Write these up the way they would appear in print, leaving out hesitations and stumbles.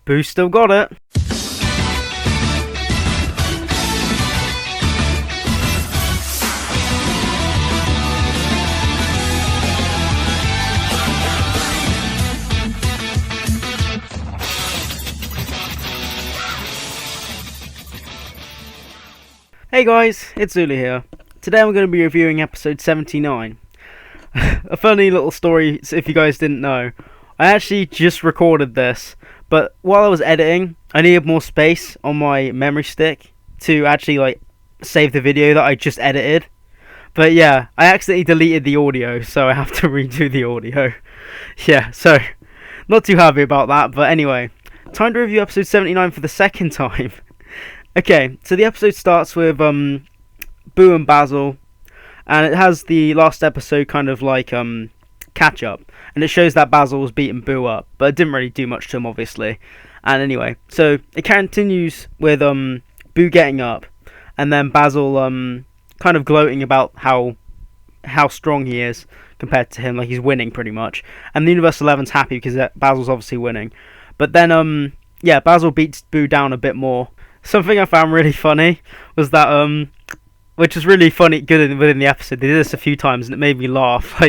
Boo still got it. Hey guys, it's Zulu here. Today I'm going to be reviewing episode 79. A funny little story, if you guys didn't know. I actually just recorded this, but while I was editing, I needed more space on my memory stick to actually save the video that I just edited. But yeah, I accidentally deleted the audio, so I have to redo the audio. Yeah, so not too happy about that, but anyway, time to review episode 79 for the second time. Okay, so the episode starts with Boo and Basil, and it has the last episode kind of catch up, and it shows that Basil was beating Boo up, but it didn't really do much to him, obviously. And anyway, so it continues with Boo getting up, and then Basil kind of gloating about how strong he is compared to him, like he's winning pretty much. And the Universe 11's happy because Basil's obviously winning, but then yeah, Basil beats Boo down a bit more. Something I found really funny was that, which is really funny, good within the episode. They did this a few times, and it made me laugh,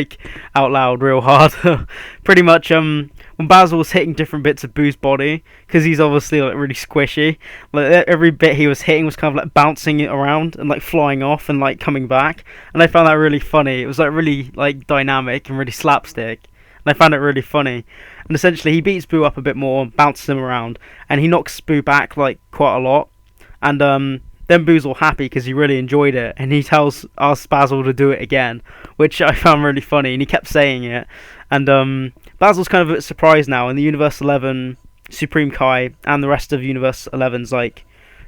out loud, real hard. Pretty much, when Basil was hitting different bits of Boo's body, because he's obviously, really squishy, every bit he was hitting was kind of, bouncing it around, and, flying off, and, coming back. And I found that really funny. It was, really, dynamic, and really slapstick. And I found it really funny. And essentially, he beats Boo up a bit more, bounces him around, and he knocks Boo back, quite a lot. And, then Boo's all happy because he really enjoyed it, and he asks Basil to do it again, which I found really funny, and he kept saying it. And, Basil's kind of a bit surprised now, and the Universe 11, Supreme Kai, and the rest of Universe 11's,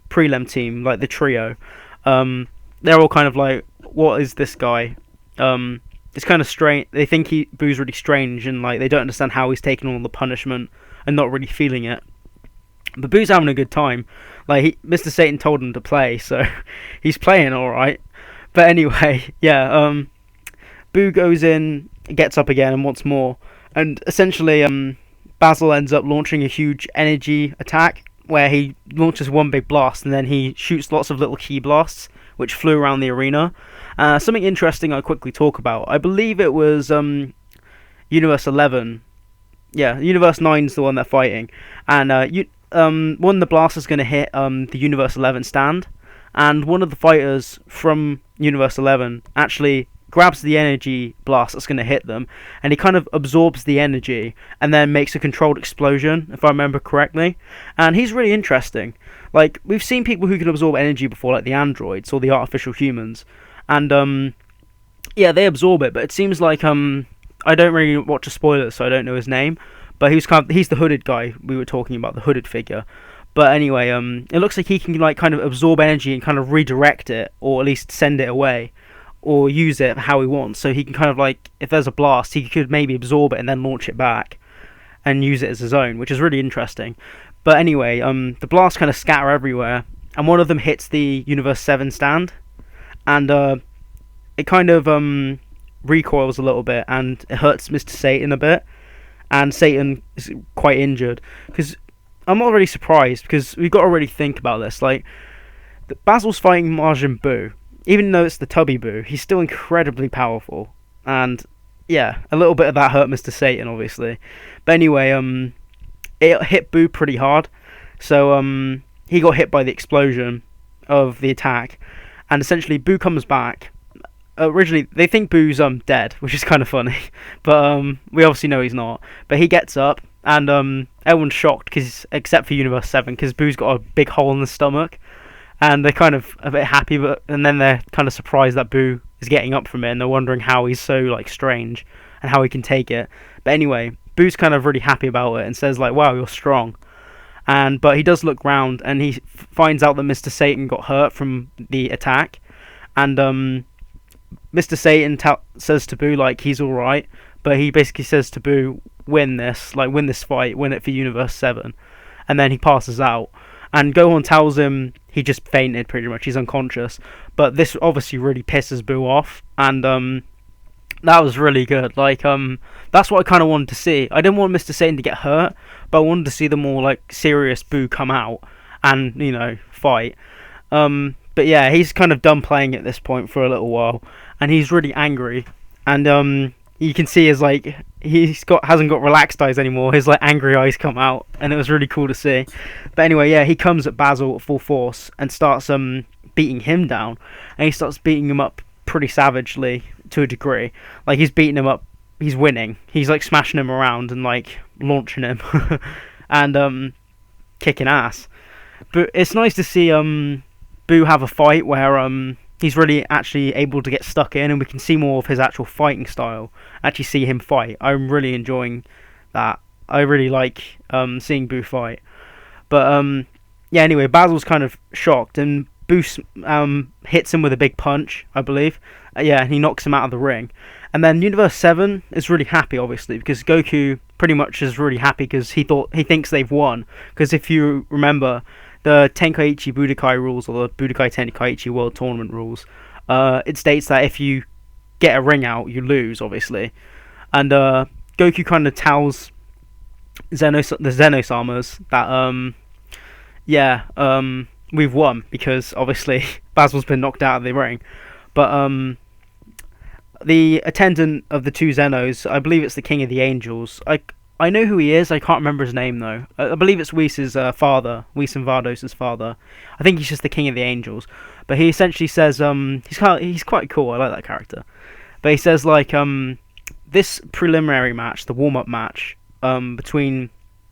prelim team, the trio, they're all kind of what is this guy? It's kind of strange. They think Boo's really strange, and they don't understand how he's taking all the punishment and not really feeling it. But Boo's having a good time. Mr. Satan told him to play, so he's playing all right. But anyway, yeah. Boo goes in, gets up again, and wants more. And essentially, Basil ends up launching a huge energy attack where he launches one big blast, and then he shoots lots of little key blasts, which flew around the arena. Something interesting I'll quickly talk about. I believe it was Universe 11. Yeah, Universe 9's the one they're fighting. And one of the blasters is going to hit the Universe 11 stand. And one of the fighters from Universe 11 actually grabs the energy blast that's going to hit them. And he kind of absorbs the energy and then makes a controlled explosion, if I remember correctly. And he's really interesting. We've seen people who can absorb energy before, like the androids or the artificial humans. And, yeah, they absorb it, but it seems I don't really watch a spoiler, so I don't know his name, but he's the hooded guy we were talking about, the hooded figure. But anyway, it looks like he can, kind of absorb energy and kind of redirect it, or at least send it away, or use it how he wants, so he can kind of, if there's a blast, he could maybe absorb it and then launch it back, and use it as his own, which is really interesting. But anyway, the blasts kind of scatter everywhere, and one of them hits the Universe 7 stand, and it kind of recoils a little bit, and it hurts Mr. Satan a bit, and Satan is quite injured. Because I'm not really surprised, because we've got to really think about this. Basil's fighting Majin Buu, even though it's the tubby Buu, he's still incredibly powerful, and yeah, a little bit of that hurt Mr. Satan, obviously. But anyway, it hit Buu pretty hard, so he got hit by the explosion of the attack. And essentially, Boo comes back. Originally, they think Boo's dead, which is kind of funny. But we obviously know he's not. But he gets up, and everyone's shocked, except for Universe 7, because Boo's got a big hole in the stomach. And they're kind of a bit happy, and then they're kind of surprised that Boo is getting up from it, and they're wondering how he's so strange, and how he can take it. But anyway, Boo's kind of really happy about it, and says wow, you're strong. But he does look round, and he finds out that Mr. Satan got hurt from the attack. And Mr. Satan says to Boo, he's alright. But he basically says to Boo, win this fight, win it for Universe 7. And then he passes out. And Gohan tells him he just fainted, pretty much. He's unconscious. But this obviously really pisses Boo off. And That was really good. Like, that's what I kind of wanted to see. I didn't want Mr. Satan to get hurt, but I wanted to see the more like serious Boo come out and fight. But yeah, he's kind of done playing at this point for a little while, and he's really angry. And you can see his like hasn't got relaxed eyes anymore. His like angry eyes come out, and it was really cool to see. But anyway, yeah, he comes at Basil at full force and starts beating him down, and he starts beating him up pretty savagely to a degree. Like, he's beating him up, he's winning. He's like smashing him around and like launching him and kicking ass. But it's nice to see Boo have a fight where he's really actually able to get stuck in, and we can see more of his actual fighting style. Actually see him fight. I'm really enjoying that. I really like seeing Boo fight. But yeah, anyway, Basil's kind of shocked, and Boo hits him with a big punch, I believe. Yeah, and he knocks him out of the ring. And then Universe 7 is really happy, obviously, because Goku pretty much is really happy because he thinks they've won. Because if you remember, the Tenkaichi Budokai rules, or the Budokai Tenkaichi World Tournament rules, it states that if you get a ring out, you lose, obviously. And Goku kind of tells the Zeno-samas that, we've won, because obviously Basil's been knocked out of the ring. But the attendant of the two Zenos, I believe it's the King of the Angels. I know who he is. I can't remember his name though. I believe it's Whis' father, Whis and Vardos' father. I think he's just the King of the Angels. But he essentially says he's quite cool. I like that character. But he says like this preliminary match, the warm-up match between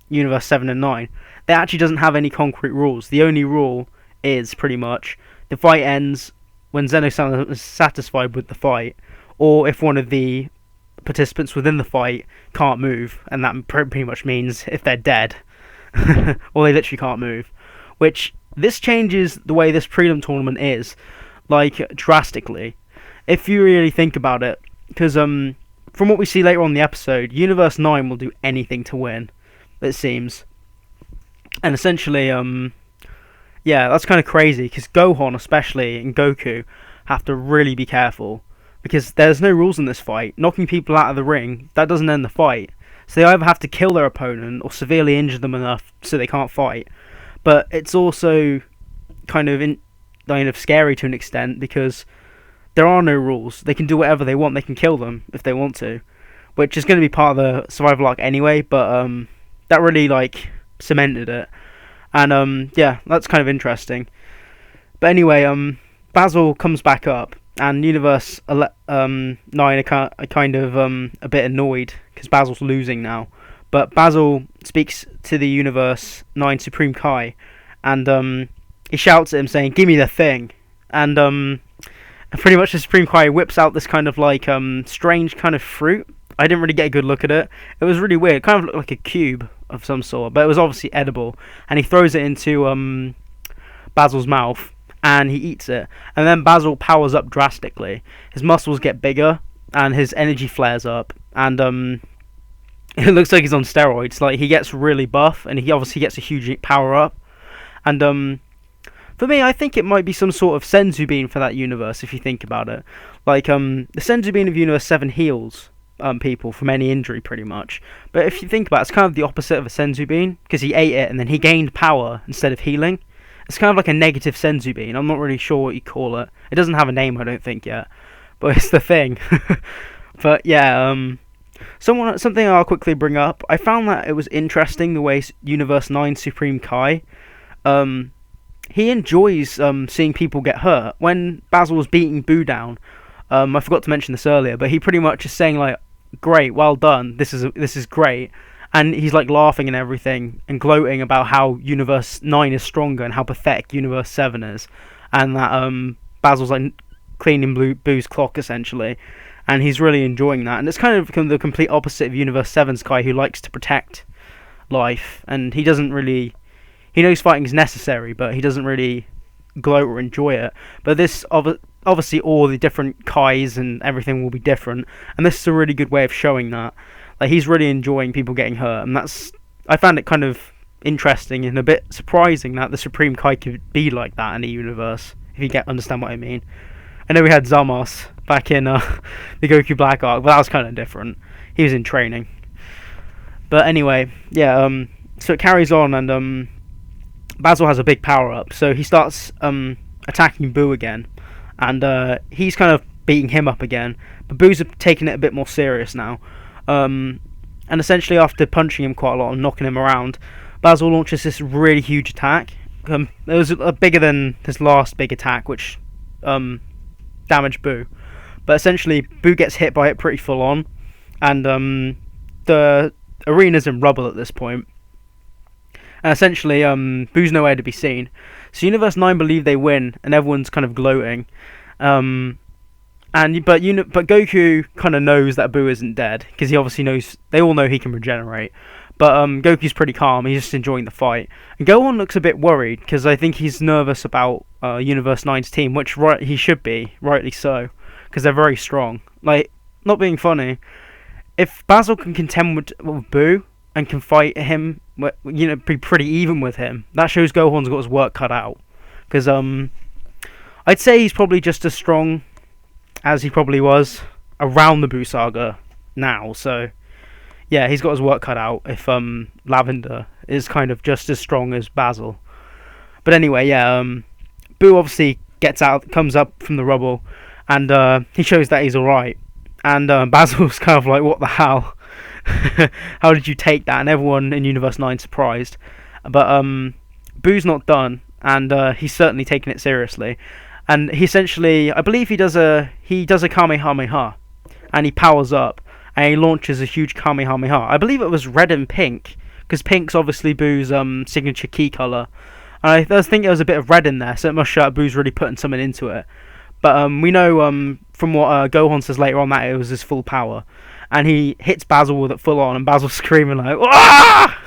Universe 7 and 9, it actually doesn't have any concrete rules. The only rule is pretty much the fight ends when Zeno-san is satisfied with the fight, or if one of the participants within the fight can't move, and that pretty much means if they're dead, or they literally can't move. Which, this changes the way this prelim tournament is, like, drastically. If you really think about it, because from what we see later on in the episode, Universe 9 will do anything to win, it seems. And essentially, yeah, that's kind of crazy, because Gohan especially, and Goku, have to really be careful, because there's no rules in this fight. Knocking people out of the ring, that doesn't end the fight. So they either have to kill their opponent, or severely injure them enough so they can't fight. But it's also kind of scary to an extent, because there are no rules. They can do whatever they want. They can kill them if they want to, which is going to be part of the survival arc anyway, but that really like cemented it. And yeah, that's kind of interesting. But anyway, Basil comes back up, and Universe 9 are kind of a bit annoyed because Basil's losing now. But Basil speaks to the Universe 9 Supreme Kai, and he shouts at him saying, "Give me the thing!" And pretty much the Supreme Kai whips out this kind of like strange kind of fruit. I didn't really get a good look at it. It was really weird. It kind of looked like a cube of some sort, but it was obviously edible. And he throws it into Basil's mouth, and he eats it. And then Basil powers up drastically. His muscles get bigger, and his energy flares up. And it looks like he's on steroids. Like, he gets really buff, and he obviously gets a huge power up. And for me, I think it might be some sort of Senzu Bean for that universe, if you think about it. Like, the Senzu Bean of Universe 7 heals people from any injury, pretty much. But if you think about it, it's kind of the opposite of a Senzu Bean, because he ate it and then he gained power instead of healing. It's kind of like a negative Senzu Bean. I'm not really sure what you call it. It doesn't have a name, I don't think, yet. But it's the thing. But yeah, something I'll quickly bring up. I found that it was interesting the way Universe 9 Supreme Kai, he enjoys seeing people get hurt. When Basil was beating Boo down, I forgot to mention this earlier, but he pretty much is saying like, "Great, well done. This is great," and he's like laughing and everything and gloating about how Universe 9 is stronger and how pathetic Universe 7 is, and that Basil's like cleaning Boo's clock essentially, and he's really enjoying that. And it's kind of become the complete opposite of Universe 7's Kai, who likes to protect life, and he doesn't really. He knows fighting is necessary, but he doesn't really gloat or enjoy it. But this, obviously, all the different Kais and everything will be different, and this is a really good way of showing that. Like, he's really enjoying people getting hurt, and I found it kind of interesting and a bit surprising that the Supreme Kai could be like that in a universe, if you understand what I mean. I know we had Zamos, back in the Goku Black arc, but that was kind of different. He was in training. But anyway, yeah, so it carries on, and Basil has a big power up, so he starts attacking Boo again, and he's kind of beating him up again, but Boo's taking it a bit more serious now, and essentially after punching him quite a lot and knocking him around, Basil launches this really huge attack. It was bigger than his last big attack, which damaged Boo, but essentially Boo gets hit by it pretty full on, and the arena's in rubble at this point. And essentially, Boo's nowhere to be seen. So Universe 9 believe they win, and everyone's kind of gloating. But Goku kind of knows that Boo isn't dead, because he obviously knows. They all know he can regenerate. But Goku's pretty calm. He's just enjoying the fight. And Gohan looks a bit worried, because I think he's nervous about Universe 9's team, which he should be, rightly so, because they're very strong. Like, not being funny, if Basil can contend with Boo and can fight him, be pretty even with him, that shows Gohan's got his work cut out. Because I'd say he's probably just as strong as he probably was around the Boo saga now. So yeah, he's got his work cut out if Lavender is kind of just as strong as Basil. But anyway, yeah, Boo obviously comes up from the rubble, and he shows that he's alright. And Basil's kind of like, what the hell? How did you take that? And everyone in Universe 9 surprised. But Boo's not done, and he's certainly taking it seriously. And he essentially, I believe he does a Kamehameha, and he powers up, and he launches a huge Kamehameha. I believe it was red and pink, because pink's obviously Boo's signature key colour. And I think there was a bit of red in there, so it must show that Boo's really putting something into it. But we know from what Gohan says later on that it was his full power. And he hits Basil with it full on, and Basil's screaming like, "Ah!"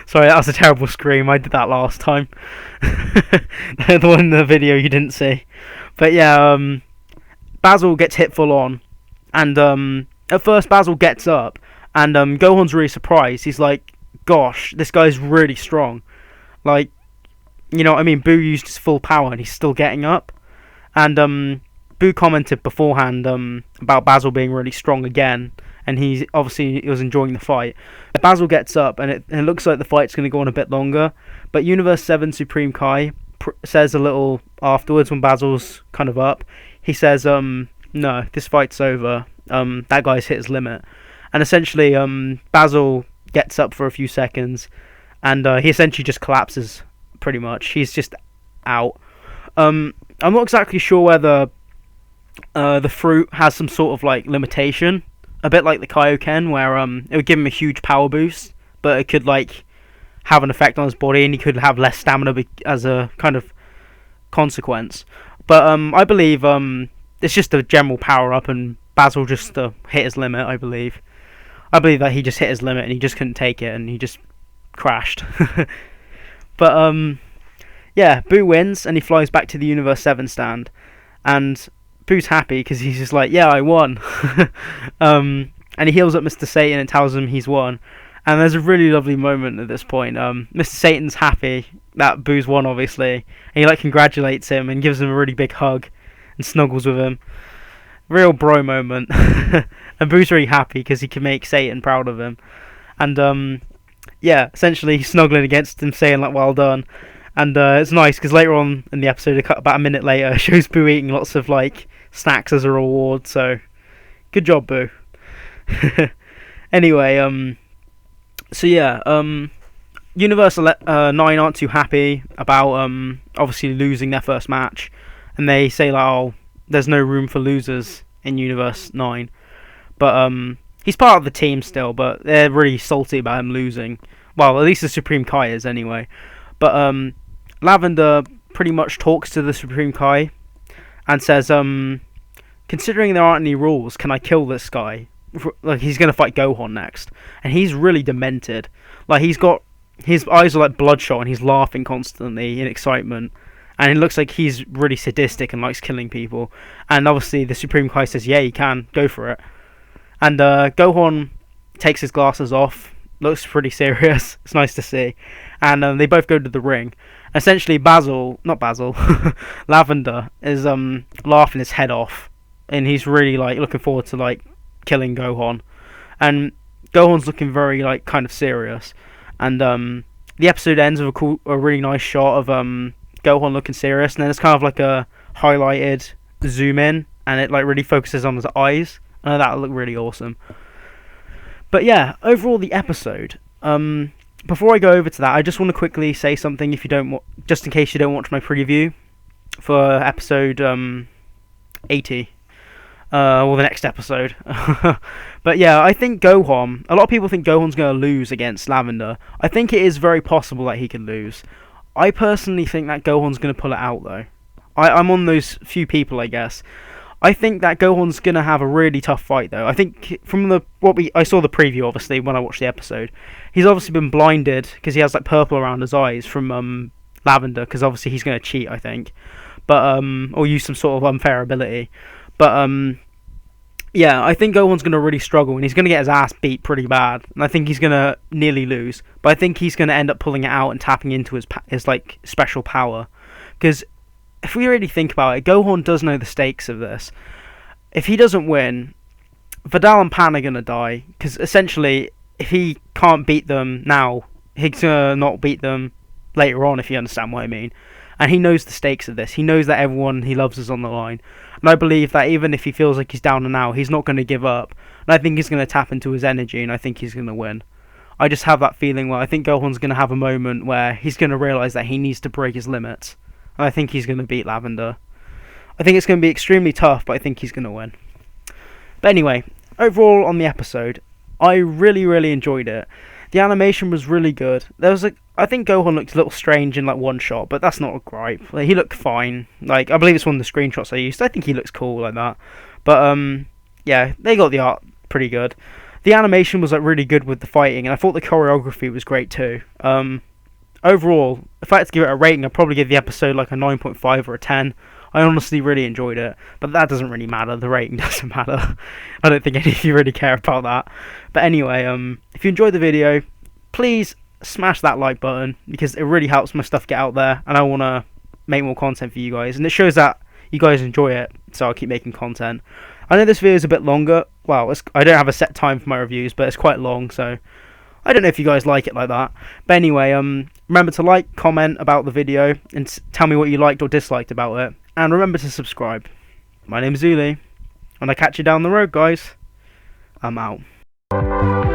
Sorry, that was a terrible scream. I did that last time. The one in the video you didn't see. But yeah, Basil gets hit full on. And at first Basil gets up, and Gohan's really surprised. He's like, gosh, this guy's really strong. Like, you know what I mean? Boo used his full power, and he's still getting up. And Boo commented beforehand about Basil being really strong again, and he was enjoying the fight. Basil gets up, and it looks like the fight's going to go on a bit longer, but Universe 7 Supreme Kai says a little afterwards when Basil's kind of up, he says, no, this fight's over, that guy's hit his limit. And essentially, Basil gets up for a few seconds, and he essentially just collapses, pretty much. He's just out. I'm not exactly sure whether the fruit has some sort of like limitation, a bit like the Kaioken, where it would give him a huge power boost, but it could like have an effect on his body, and he could have less stamina as a kind of consequence. But I believe it's just a general power up, and Basil just hit his limit. I believe that he just hit his limit, and he just couldn't take it, and he just crashed. But yeah, Boo wins, and he flies back to the Universe 7 stand, and Boo's happy because he's just like, yeah, I won. And he heals up Mr. Satan and tells him he's won. And there's a really lovely moment at this point. Mr. Satan's happy that Boo's won, obviously, and he like congratulates him and gives him a really big hug and snuggles with him. Real bro moment. And Boo's really happy because he can make Satan proud of him. And yeah, essentially he's snuggling against him, saying like, well done. And it's nice because later on in the episode, about a minute later, shows Boo eating lots of like snacks as a reward. So good job, Boo. Anyway, so yeah, Universe 9 aren't too happy about obviously losing their first match, and they say like, oh, there's no room for losers in Universe 9. But he's part of the team still, but they're really salty about him losing. Well, at least the Supreme Kai is anyway. But Lavender pretty much talks to the Supreme Kai and says, considering there aren't any rules, can I kill this guy? Like, he's going to fight Gohan next. And he's really demented. Like, his eyes are like bloodshot, and he's laughing constantly in excitement. And it looks like he's really sadistic and likes killing people. And obviously the Supreme Kai says, yeah, you can, go for it. And Gohan takes his glasses off, looks pretty serious. It's nice to see. And they both go to the ring. Essentially, Lavender is laughing his head off and he's really like looking forward to like killing Gohan, and Gohan's looking very like kind of serious, and the episode ends with a really nice shot of Gohan looking serious, and then it's kind of like a highlighted zoom in, and it like really focuses on his eyes. I know that looked really awesome. But yeah, overall the episode. Before I go over to that, I just want to quickly say something, if you don't, just in case you don't watch my preview for episode 80, or the next episode. But yeah, I think Gohan. A lot of people think Gohan's going to lose against Lavender. I think it is very possible that he can lose. I personally think that Gohan's going to pull it out though. I'm on those few people, I guess. I think that Gohan's going to have a really tough fight, though. I think from I saw the preview, obviously, when I watched the episode. He's obviously been blinded because he has like purple around his eyes from Lavender, because obviously he's going to cheat, I think, but or use some sort of unfair ability. But yeah, I think Gohan's going to really struggle, and he's going to get his ass beat pretty bad, and I think he's going to nearly lose. But I think he's going to end up pulling it out and tapping into his like special power, because if we really think about it, Gohan does know the stakes of this. If he doesn't win, Vidal and Pan are going to die, because essentially, if he can't beat them now, he's going to not beat them later on, if you understand what I mean. And he knows the stakes of this. He knows that everyone he loves is on the line. And I believe that even if he feels like he's down and out, he's not going to give up. And I think he's going to tap into his energy, and I think he's going to win. I just have that feeling where I think Gohan's going to have a moment where he's going to realise that he needs to break his limits. And I think he's going to beat Lavender. I think it's going to be extremely tough, but I think he's going to win. But anyway, overall on the episode, I really, really enjoyed it. The animation was really good. I think Gohan looked a little strange in like one shot, but that's not a gripe. Like, he looked fine. Like, I believe it's one of the screenshots I used. I think he looks cool like that. But yeah, they got the art pretty good. The animation was like really good with the fighting, and I thought the choreography was great too. Overall, if I had to give it a rating, I'd probably give the episode like a 9.5 or a 10. I honestly really enjoyed it, but that doesn't really matter. The rating doesn't matter. I don't think any of you really care about that. But anyway, if you enjoyed the video, please smash that like button, because it really helps my stuff get out there, and I want to make more content for you guys, and it shows that you guys enjoy it, so I'll keep making content. I know this video is a bit longer. Well, I don't have a set time for my reviews, but it's quite long, so I don't know if you guys like it like that. But anyway, remember to like, comment about the video, and tell me what you liked or disliked about it. And remember to subscribe. My name's Zuli. When I catch you down the road, guys, I'm out.